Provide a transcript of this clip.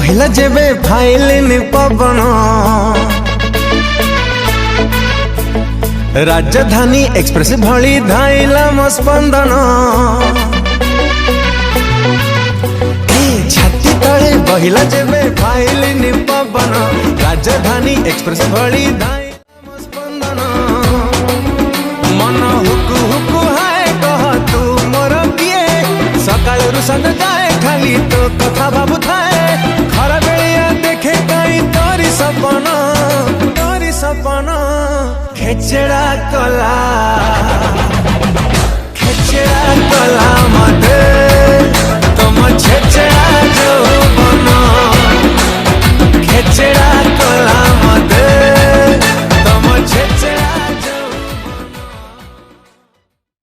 बहिला जेबे फाइलिन पवन राजधानी एक्सप्रेस भली धाइला म स्पंदन छाती तले बहिला जेबे फाइलिन पवन राजधानी एक्सप्रेस भली धाइला म स्पंदन मन हुकु हुकु हाय कह तू मोर किए सकाळ रु संग जाए खाली तो कथा बाबू थाए खरा बेलिया देखे कई तोरी सपना खेचड़ा कला मते तुम छेचड़ा